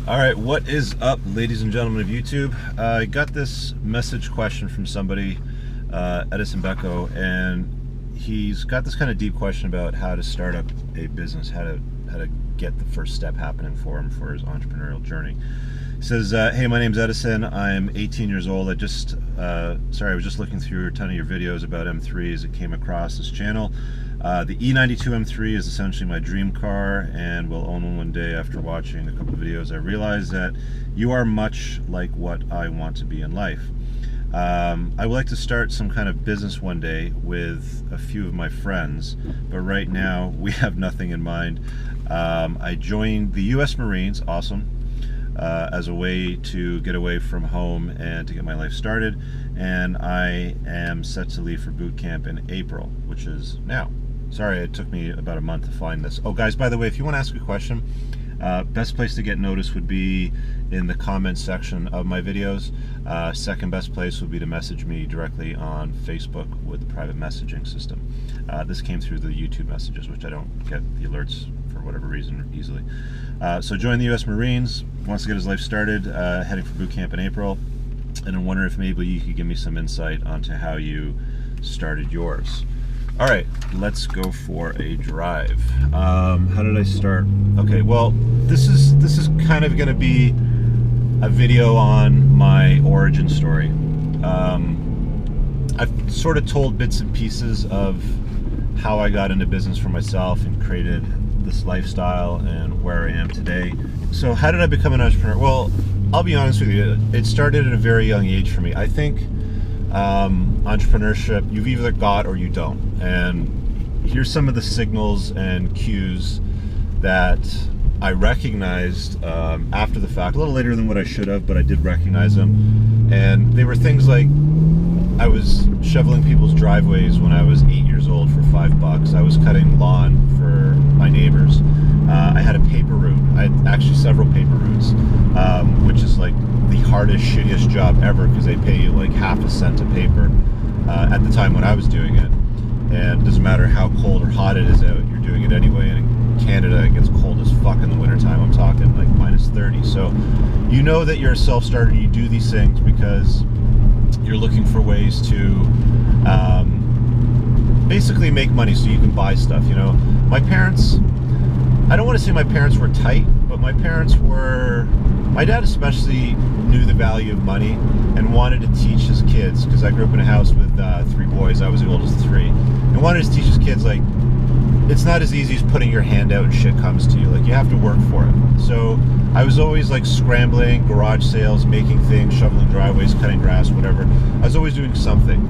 All right, what is up, ladies and gentlemen of YouTube? I got this message question from somebody, Edilson, and he's got this kind of deep question about how to start up a business, how to get the first step happening for him for his entrepreneurial journey. He says, "Hey, my name's Edilson. I'm 18 years old. I was just looking through a ton of your videos about M3s that came across this channel. The E92 M3 is essentially my dream car, and will own one day. After watching a couple of videos, I realized that you are much like what I want to be in life. I would like to start some kind of business one day with a few of my friends, but right now we have nothing in mind. I joined the U.S. Marines, awesome, as a way to get away from home and to get my life started, and I am set to leave for boot camp in April, which is now. Sorry, it took me about a month to find this. Oh, guys, by the way, if you want to ask a question, best place to get noticed would be in the comments section of my videos. Second best place would be to message me directly on Facebook with the private messaging system. This came through the YouTube messages, which I don't get the alerts for whatever reason easily. So join the U.S. Marines, wants to get his life started, heading for boot camp in April, and I wonder if maybe you could give me some insight onto how you started yours. All right, let's go for a drive. How did I start? Okay, well, this is kind of going to be a video on my origin story. I've sort of told bits and pieces of how I got into business for myself and created this lifestyle and where I am today. So how did I become an entrepreneur? Well, I'll be honest with you, it started at a very young age for me. I think entrepreneurship, you've either got or you don't. And here's some of the signals and cues that I recognized after the fact, a little later than what I should have, but I did recognize them. And they were things like, I was shoveling people's driveways when I was 8 years old for $5. I was cutting lawn for my neighbors. I had a paper route. I had actually several paper routes, which is like the hardest, shittiest job ever, because they pay you like half a cent a paper at the time when I was doing it. And it doesn't matter how cold or hot it is out, you're doing it anyway. And in Canada, it gets cold as fuck in the wintertime. I'm talking like minus 30. So you know that you're a self-starter. You do these things because you're looking for ways to basically make money so you can buy stuff. You know, my parents, I don't want to say my parents were tight, but my dad especially knew the value of money and wanted to teach his kids, because I grew up in a house with 3 boys. I was the oldest of 3, and wanted to teach his kids, like, it's not as easy as putting your hand out and shit comes to you. Like, you have to work for it. So I was always like scrambling, garage sales, making things, shoveling driveways, cutting grass, whatever. I was always doing something.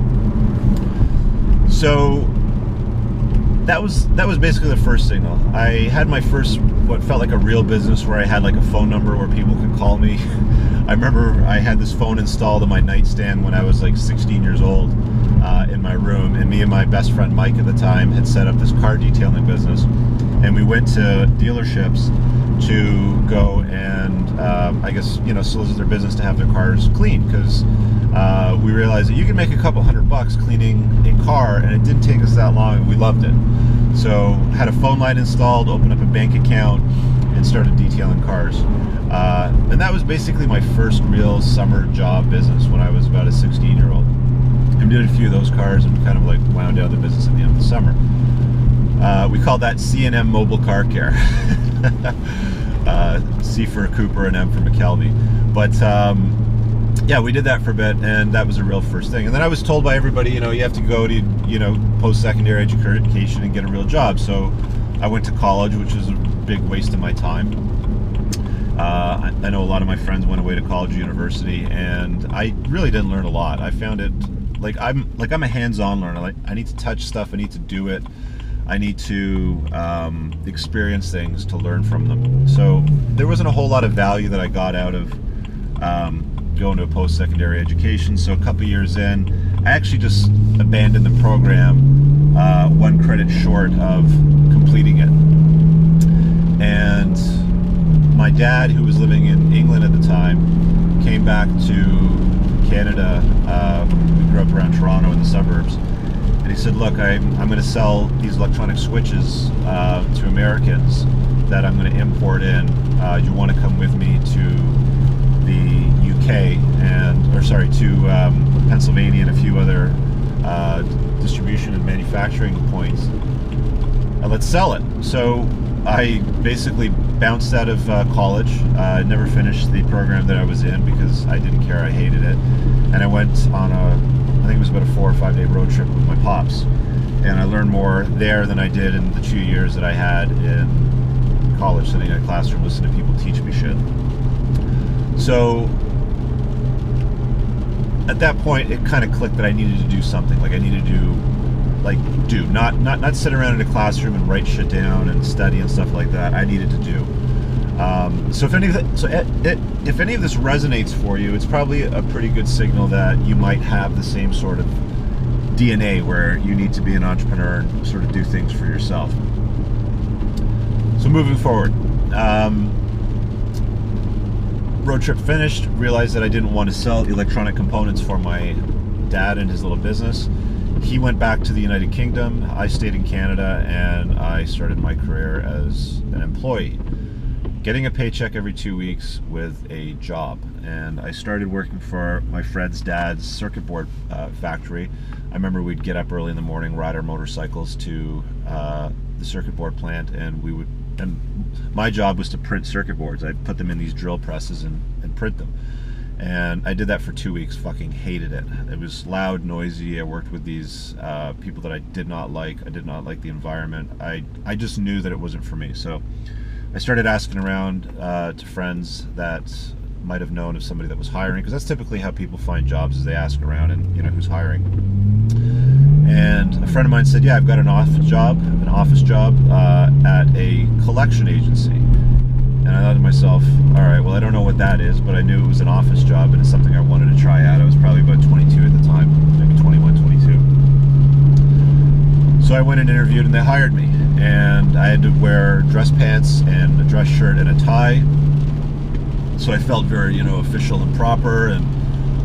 So that was basically the first signal. I had my first, what felt like a real business, where I had like a phone number where people could call me. I remember I had this phone installed on my nightstand when I was like 16 years old in my room, and me and my best friend Mike at the time had set up this car detailing business, and we went to dealerships to go and I guess, you know, solicit their business to have their cars cleaned, because we realized that you can make a couple $100 cleaning a car, and it didn't take us that long, and we loved it. So had a phone line installed, opened up a bank account, and started detailing cars. And that was basically my first real summer job business when I was about a 16-year-old. And did a few of those cars and kind of like wound down the business at the end of the summer. We called that C&M Mobile Car Care. C for Cooper and M for McKelvey. But yeah, we did that for a bit, and that was a real first thing. And then I was told by everybody, you know, you have to go to, you know, post-secondary education and get a real job. So I went to college, which was a big waste of my time. I know a lot of my friends went away to college or university, and I really didn't learn a lot. I found it like I'm a hands-on learner. Like, I need to touch stuff, I need to do it, I need to experience things to learn from them. So there wasn't a whole lot of value that I got out of going to a post-secondary education. So a couple years in, I actually just abandoned the program, 1 credit short of completing it. And my dad, who was living in England at the time, came back to Canada. We grew up around Toronto in the suburbs. And he said, look, I'm going to sell these electronic switches to Americans that I'm going to import in. You want to come with me to Pennsylvania and a few other distribution and manufacturing points. And let's sell it. So I basically bounced out of college. I never finished the program that I was in because I didn't care, I hated it. And I went on I think it was about a 4 or 5 day road trip with my pops. And I learned more there than I did in the 2 years that I had in college, sitting in a classroom listening to people teach me shit. So at that point, it kind of clicked that I needed to do something. Like I needed to not sit around in a classroom and write shit down and study and stuff like that. I needed to do. So if any of this resonates for you, it's probably a pretty good signal that you might have the same sort of DNA where you need to be an entrepreneur and sort of do things for yourself. So moving forward, road trip finished, realized that I didn't want to sell electronic components for my dad and his little business. He went back to the United Kingdom, I stayed in Canada, and I started my career as an employee, getting a paycheck every 2 weeks with a job. And I started working for my friend's dad's circuit board factory. I remember we'd get up early in the morning, ride our motorcycles to the circuit board plant, and my job was to print circuit boards. I'd put them in these drill presses and print them. And I did that for 2 weeks, fucking hated it. It was loud, noisy. I worked with these people that I did not like. I did not like the environment. I just knew that it wasn't for me. So I started asking around to friends that might have known of somebody that was hiring, because that's typically how people find jobs, is they ask around and who's hiring. And a friend of mine said, yeah, I've got an office job at a collection agency. And I thought to myself, all right, well, I don't know what that is, but I knew it was an office job and it's something I wanted to try out. I was probably about 22 at the time, maybe 21, 22. So I went and interviewed and they hired me. And I had to wear dress pants and a dress shirt and a tie. So I felt very, official and proper, and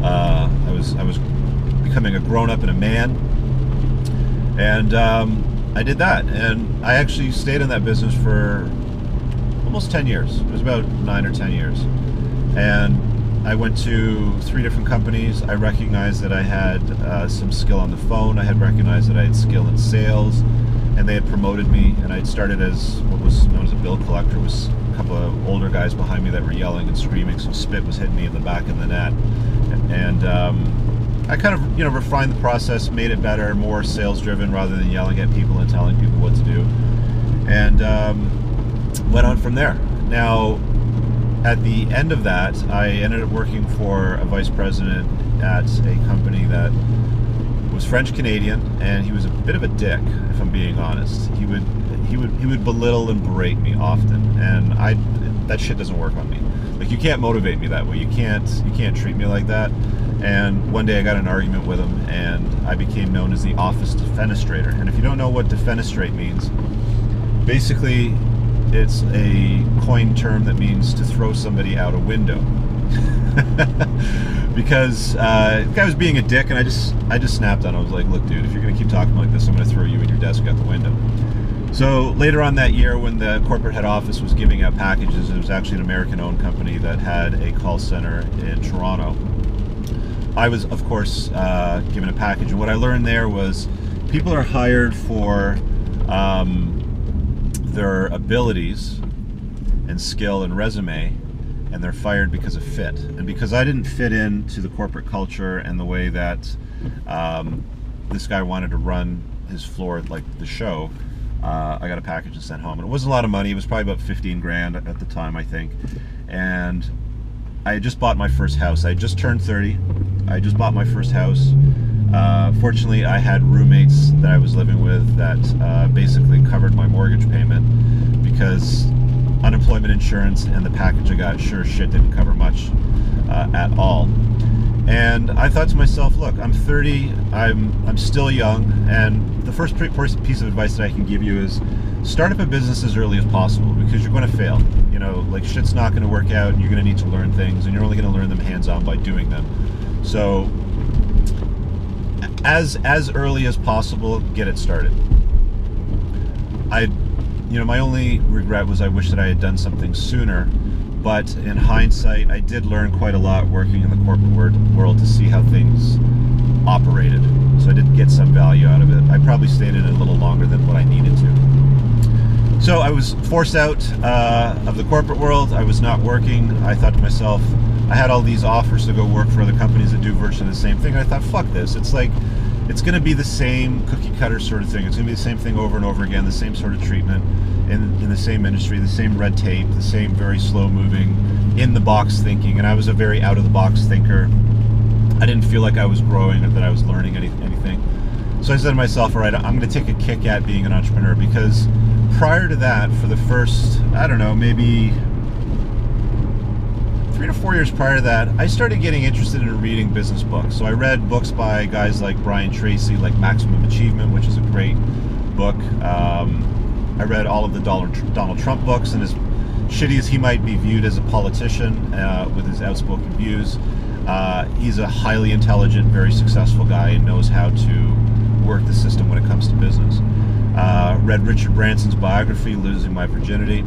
I was becoming a grown-up and a man. And I did that, and I actually stayed in that business for almost 10 years. It was about 9 or 10 years. And I went to 3 different companies. I recognized that I had some skill on the phone. I had recognized that I had skill in sales, and they had promoted me, and I had started as what was known as a bill collector. It was a couple of older guys behind me that were yelling and screaming, so spit was hitting me in the back of the net. And I kind of, refined the process, made it better, more sales-driven rather than yelling at people and telling people what to do. And went on from there. Now, at the end of that, I ended up working for a vice president at a company that was French-Canadian, and he was a bit of a dick, if I'm being honest. He would belittle and berate me often, and that shit doesn't work on me. Like, you can't motivate me that way. You can't treat me like that. And one day I got in an argument with him, and I became known as the office defenestrator. And if you don't know what defenestrate means, basically it's a coined term that means to throw somebody out a window. Because the guy was being a dick, and I just snapped on him. I was like, look, dude, if you're gonna keep talking like this, I'm gonna throw you and your desk out the window. So later on that year, when the corporate head office was giving out packages, it was actually an American-owned company that had a call center in Toronto. I was, of course, given a package, and what I learned there was people are hired for their abilities and skill and resume, and they're fired because of fit. And because I didn't fit into the corporate culture and the way that this guy wanted to run his floor, like the show, I got a package and sent home. And it wasn't a lot of money. It was probably about 15 grand at the time, I think. And I had just bought my first house. I had just turned 30. I just bought my first house. Fortunately, I had roommates that I was living with that basically covered my mortgage payment, because unemployment insurance and the package I got sure as shit didn't cover much at all. And I thought to myself, look, I'm 30, I'm still young, and the first piece of advice that I can give you is start up a business as early as possible, because you're going to fail. Like, shit's not going to work out, and you're going to need to learn things, and you're only going to learn them hands-on by doing them. So as early as possible, get it started. My only regret was I wish that I had done something sooner, but in hindsight, I did learn quite a lot working in the corporate world to see how things operated. So I did get some value out of it. I probably stayed in it a little longer than what I needed to. So I was forced out of the corporate world. I was not working. I thought to myself, I had all these offers to go work for other companies that do virtually the same thing. And I thought, fuck this. It's like, it's going to be the same cookie cutter sort of thing. It's going to be the same thing over and over again, the same sort of treatment in the same industry, the same red tape, the same very slow moving, in the box thinking. And I was a very out of the box thinker. I didn't feel like I was growing or that I was learning anything. So I said to myself, all right, I'm going to take a kick at being an entrepreneur, because prior to that, for the first, I don't know, maybe 3 to 4 years prior to that, I started getting interested in reading business books. So I read books by guys like Brian Tracy, like Maximum Achievement, which is a great book. I read all of the Donald Trump books, and as shitty as he might be viewed as a politician with his outspoken views, he's a highly intelligent, very successful guy and knows how to work the system when it comes to business. Read Richard Branson's biography, Losing My Virginity.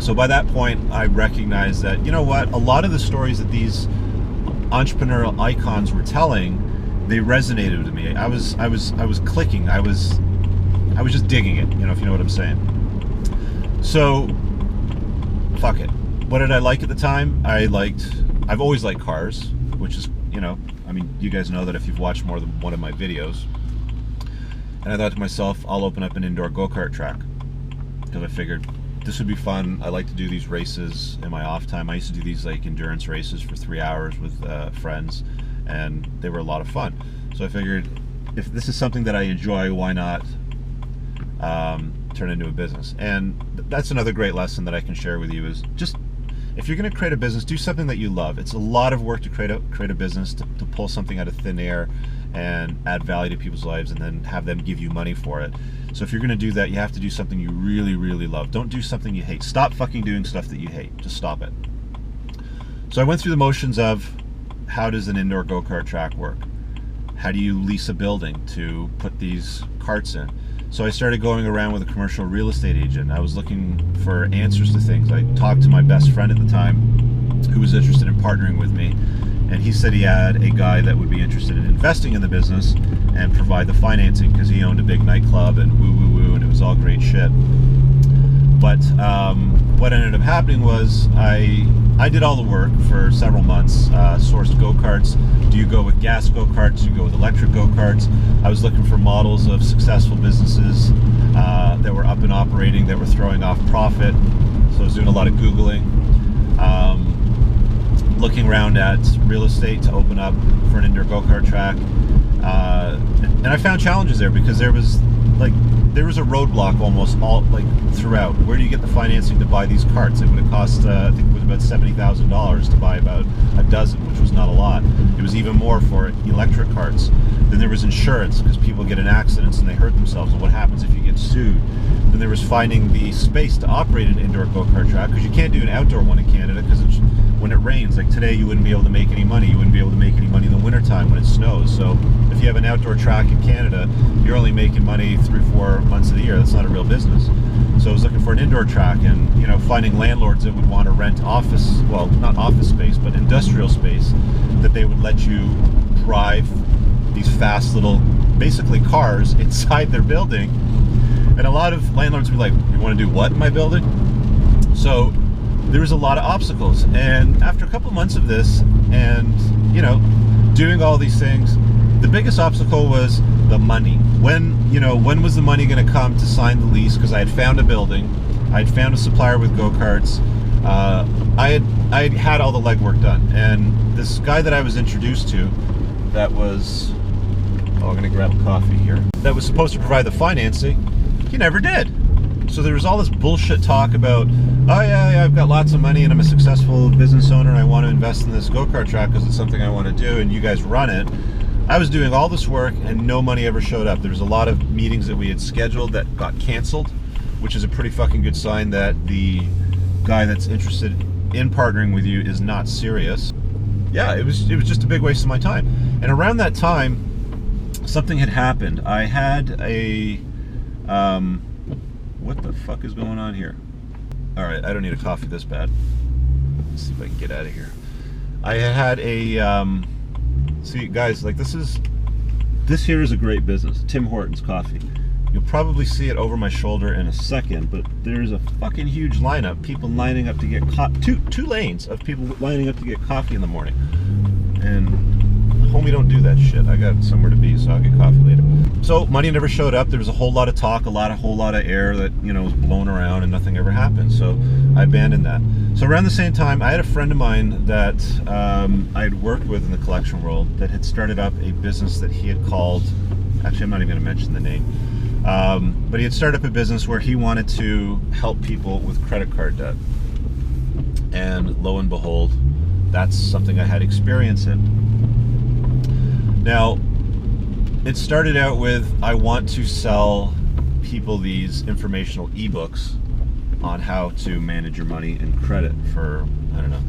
So by that point, I recognized that, you know what, a lot of the stories that these entrepreneurial icons were telling, they resonated with me. I was clicking. I was just digging it, you know, if you know what I'm saying. So, fuck it. What did I like at the time? I've always liked cars, which is, you know, I mean, you guys know that if you've watched more than one of my videos. And I thought to myself, I'll open up an indoor go-kart track, because I figured this would be fun. I like to do these races in my off time. I used to do these like endurance races for 3 hours with friends, and they were a lot of fun. So I figured, if this is something that I enjoy, why not turn into a business? And that's another great lesson that I can share with you, is just, if you're going to create a business, do something that you love. It's a lot of work to create a business, to pull something out of thin air and add value to people's lives and then have them give you money for it. So if you're going to do that, you have to do something you really, really love. Don't do something you hate. Stop fucking doing stuff that you hate. Just stop it. So I went through the motions of, how does an indoor go-kart track work? How do you lease a building to put these carts in? So I started going around with a commercial real estate agent. I was looking for answers to things. I talked to my best friend at the time, who was interested in partnering with me, and he said he had a guy that would be interested in investing in the business and provide the financing, because he owned a big nightclub and woo, and it was all great shit. But what ended up happening was I did all the work for several months, sourced go-karts. Do you go with gas go-karts? Do you go with electric go-karts? I was looking for models of successful businesses that were up and operating, that were throwing off profit. So I was doing a lot of Googling, looking around at real estate to open up for an indoor go-kart track. And I found challenges there, because there was a roadblock almost all throughout. Where do you get the financing to buy these carts? It would have cost I think it was about $70,000 to buy about a dozen, which was not a lot. It was even more for electric carts. Then there was insurance, because people get in accidents and they hurt themselves, and what happens if you get sued? Then there was finding the space to operate an indoor go-kart track, because you can't do an outdoor one in Canada, because when it rains, like today, you wouldn't be able to make any money. You wouldn't be able to make any money in the wintertime when it snows. So if you have an outdoor track in Canada, you're only making money 3-4 months of the year. That's not a real business. So I was looking for an indoor track, and finding landlords that would want to rent office, well, not office space, but industrial space, that they would let you drive these fast little, basically cars inside their building. And a lot of landlords would be like, you want to do what in my building? So there was a lot of obstacles. And after a couple of months of this, and doing all these things, the biggest obstacle was the money. When was the money going to come to sign the lease? Because I had found a building, I had found a supplier with go-karts, I had all the legwork done. And this guy that I was introduced to, that was, I'm going to grab a coffee here, that was supposed to provide the financing, he never did. So there was all this bullshit talk about, oh yeah, I've got lots of money and I'm a successful business owner and I want to invest in this go-kart track because it's something I want to do, and you guys run it. I was doing all this work and no money ever showed up. There was a lot of meetings that we had scheduled that got canceled, which is a pretty fucking good sign that the guy that's interested in partnering with you is not serious. Yeah, it was just a big waste of my time. And around that time, something had happened. I had a what the fuck is going on here? All right, I don't need a coffee this bad. Let's see if I can get out of here. I had a see, guys, like, this is This here is a great business, Tim Hortons Coffee. You'll probably see it over my shoulder in a second, but there's a fucking huge lineup. People lining up to get two lanes of people lining up to get coffee in the morning. And homie, don't do that shit. I got somewhere to be, so I'll get coffee later. So money never showed up. There was a whole lot of talk, a whole lot of air that, you know, was blown around, and nothing ever happened. So I abandoned that. So around the same time, I had a friend of mine that I had worked with in the collection world that had started up a business that he had called, actually I'm not even going to mention the name, but he had started up a business where he wanted to help people with credit card debt. And lo and behold, that's something I had experience in. Now, it started out with, I want to sell people these informational ebooks on how to manage your money and credit for, I don't know,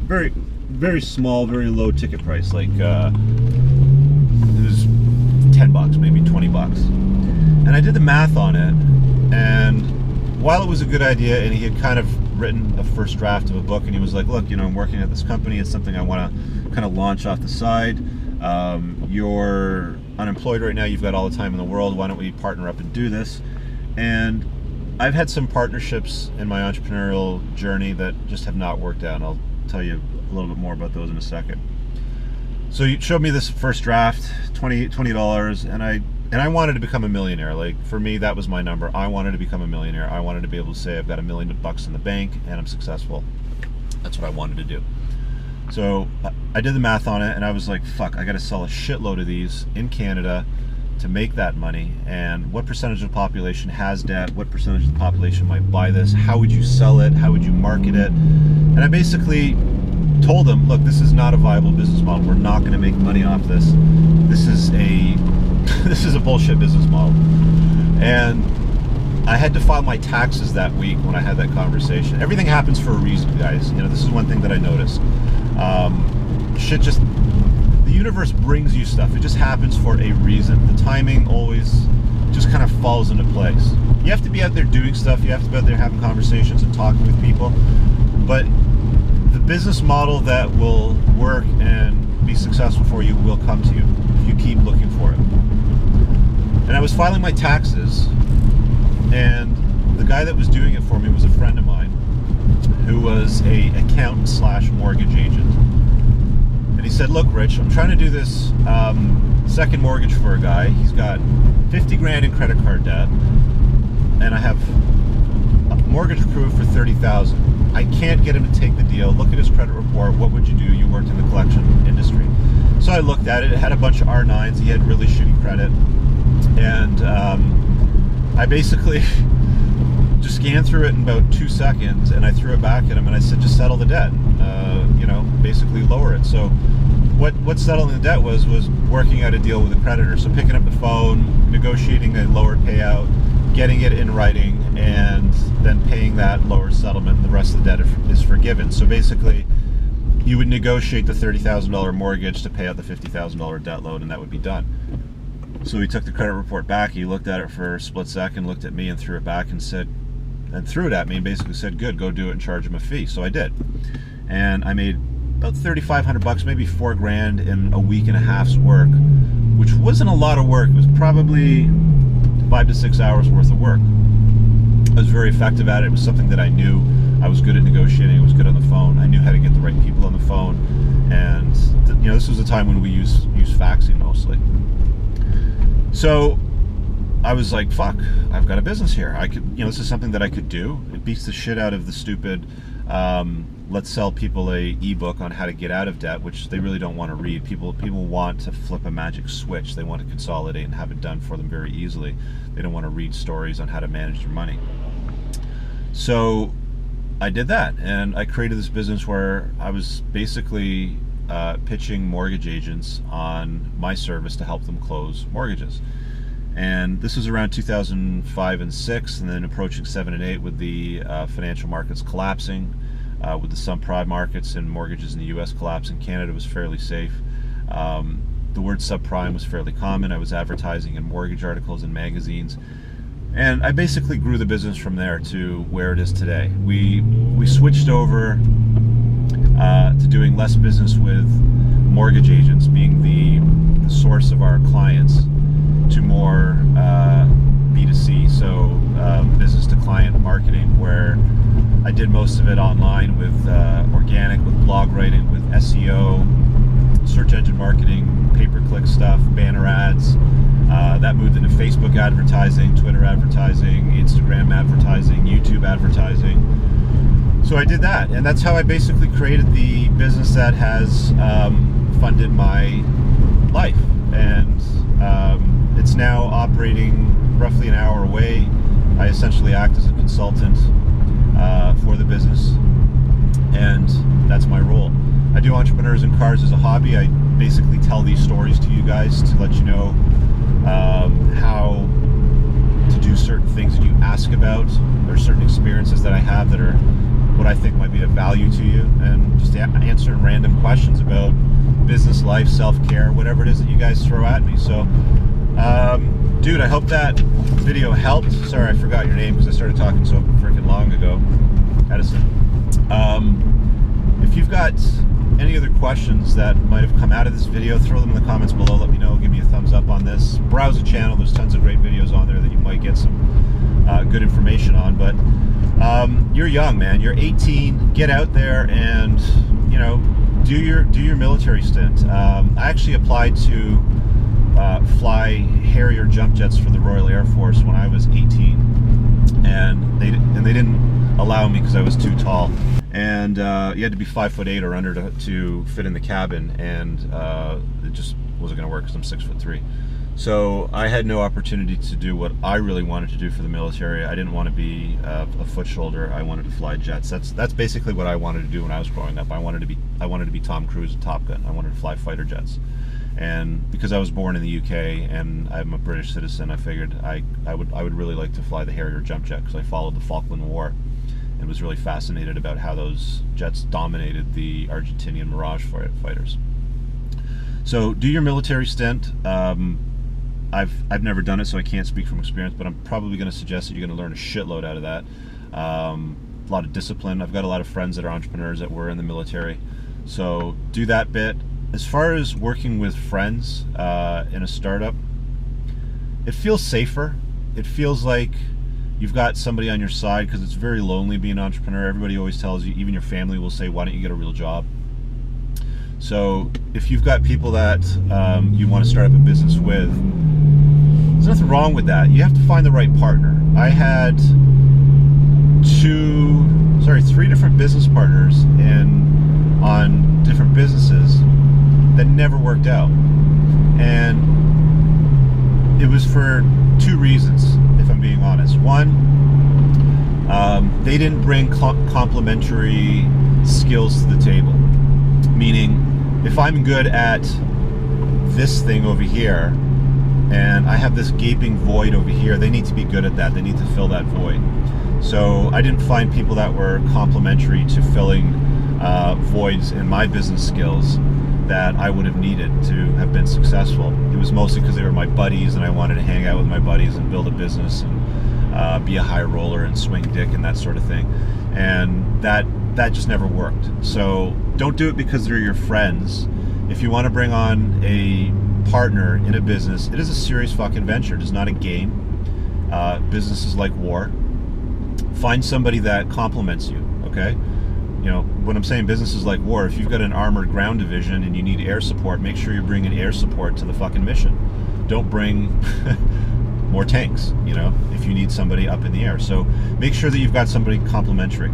very, very small, very low ticket price, like it was $10, maybe $20. And I did the math on it, and while it was a good idea, and he had kind of written a first draft of a book, and he was like, look, you know, I'm working at this company, it's something I want to kind of launch off the side. You're unemployed right now, you've got all the time in the world, why don't we partner up and do this? And I've had some partnerships in my entrepreneurial journey that just have not worked out, and I'll tell you a little bit more about those in a second. So you showed me this first draft, $20, and I wanted to become a millionaire. Like, for me, that was my number. I wanted to become a millionaire. I wanted to be able to say I've got $1 million in the bank and I'm successful. That's what I wanted to do. So I did the math on it, and I was like, fuck, I got to sell a shitload of these in Canada to make that money. And what percentage of the population has debt? What percentage of the population might buy this? How would you sell it? How would you market it? And I basically told them, look, this is not a viable business model. We're not going to make money off this. This is a bullshit business model. And I had to file my taxes that week when I had that conversation. Everything happens for a reason, guys. You know, this is one thing that I noticed. The universe brings you stuff. It just happens for a reason. The timing always just kind of falls into place. You have to be out there doing stuff. You have to be out there having conversations and talking with people. But the business model that will work and be successful for you will come to you if you keep looking for it. And I was filing my taxes, and the guy that was doing it for me was a friend of mine who was a accountant/mortgage agent. And he said, look, Rich, I'm trying to do this second mortgage for a guy. He's got 50 grand in credit card debt, and I have a mortgage approved for 30,000. I can't get him to take the deal. Look at his credit report. What would you do? You worked in the collection industry. So I looked at it. It had a bunch of R9s. He had really shitty credit. And I basically just scanned through it in about 2 seconds, and I threw it back at him, and I said, just settle the debt. You know, basically lower it. So what settling the debt was working out a deal with a creditor. So picking up the phone, negotiating a lower payout, getting it in writing, and then paying that lower settlement, and the rest of the debt is forgiven. So basically, you would negotiate the $30,000 mortgage to pay out the $50,000 debt load, and that would be done. So he took the credit report back, he looked at it for a split second, looked at me and threw it back and threw it at me and basically said, good, go do it and charge him a fee. So I did. And I made about $3,500, maybe $4 grand in a week and a half's work, which wasn't a lot of work. It was probably 5 to 6 hours worth of work. I was very effective at it. It was something that I knew. I was good at negotiating. I was good on the phone. I knew how to get the right people on the phone. And you know, this was a time when we used faxing mostly. So I was like, fuck, I've got a business here. I could, you know, this is something that I could do. It beats the shit out of the stupid, let's sell people a ebook on how to get out of debt, which they really don't want to read. People want to flip a magic switch. They want to consolidate and have it done for them very easily. They don't want to read stories on how to manage their money. So I did that, and I created this business where I was basically pitching mortgage agents on my service to help them close mortgages. And this was around 2005 and 6, and then approaching 7 and 8 with the financial markets collapsing, with the subprime markets and mortgages in the US collapsing. Canada was fairly safe. The word subprime was fairly common. I was advertising in mortgage articles and magazines. And I basically grew the business from there to where it is today. We switched over to doing less business with mortgage agents being the source of our clients to more B2C, so business to client marketing, where I did most of it online with organic, with blog writing, with SEO, search engine marketing, pay-per-click stuff, banner ads. That moved into Facebook advertising, Twitter advertising, Instagram advertising, YouTube advertising. So I did that, and that's how I basically created the business that has funded my life. And it's now operating roughly an hour away. I essentially act as a consultant for the business, and that's my role. I do Entrepreneurs in Cars as a hobby. I basically tell these stories to you guys to let you know how to do certain things that you ask about. There are certain experiences that I have that are what I think might be of value to you, and just answering random questions about business, life, self-care, whatever it is that you guys throw at me. So dude, I hope that video helped. Sorry, I forgot your name because I started talking so freaking long ago. Edilson. If you've got any other questions that might have come out of this video, throw them in the comments below. Let me know. Give me a thumbs up on this. Browse the channel. There's tons of great videos on there that you might get some good information on. But you're young, man. You're 18. Get out there and, you know, do your military stint. I actually applied to fly Harrier jump jets for the Royal Air Force when I was 18, and they didn't allow me because I was too tall, and you had to be 5'8" or under to fit in the cabin, and it just wasn't going to work because I'm 6'3". So I had no opportunity to do what I really wanted to do for the military. I didn't want to be a foot soldier. I wanted to fly jets. That's basically what I wanted to do when I was growing up. I wanted to be Tom Cruise and Top Gun. I wanted to fly fighter jets. And because I was born in the UK and I'm a British citizen, I figured I would really like to fly the Harrier jump jet, because I followed the Falkland War and was really fascinated about how those jets dominated the Argentinian Mirage fighters. So do your military stint. I've never done it, so I can't speak from experience, but I'm probably going to suggest that you're going to learn a shitload out of that. A lot of discipline. I've got a lot of friends that are entrepreneurs that were in the military, so do that bit. As far as working with friends in a startup, it feels safer. It feels like you've got somebody on your side, because it's very lonely being an entrepreneur. Everybody always tells you, even your family will say, why don't you get a real job? So if you've got people that you want to start up a business with, there's nothing wrong with that. You have to find the right partner. I had three different business partners on different businesses that never worked out, and it was for two reasons, if I'm being honest. One, they didn't bring complementary skills to the table, meaning if I'm good at this thing over here and I have this gaping void over here, they need to be good at that. They need to fill that void. So I didn't find people that were complementary to filling voids in my business skills that I would have needed to have been successful. It was mostly because they were my buddies and I wanted to hang out with my buddies and build a business and be a high roller and swing dick and that sort of thing. And that just never worked. So don't do it because they're your friends. If you want to bring on a partner in a business, it is a serious fucking venture. It is not a game. Business is like war. Find somebody that complements you, okay? You know, when I'm saying business is like war, if you've got an armored ground division and you need air support, make sure you're bringing air support to the fucking mission. Don't bring more tanks, you know, if you need somebody up in the air. So make sure that you've got somebody complementary.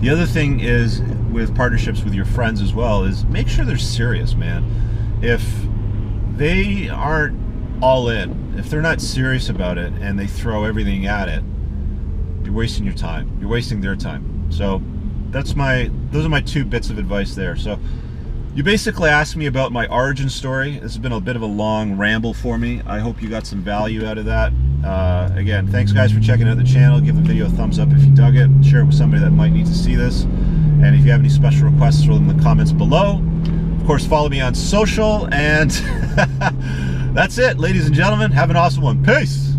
The other thing is, with partnerships with your friends as well, is make sure they're serious, man. If they aren't all in, if they're not serious about it and they throw everything at it, you're wasting your time. You're wasting their time. So those are my two bits of advice there. So you basically asked me about my origin story. This has been a bit of a long ramble for me. I hope you got some value out of that. Again, thanks guys for checking out the channel. Give the video a thumbs up if you dug it. Share it with somebody that might need to see this. And if you have any special requests, throw them in the comments below. Of course, follow me on social. And that's it, ladies and gentlemen. Have an awesome one. Peace.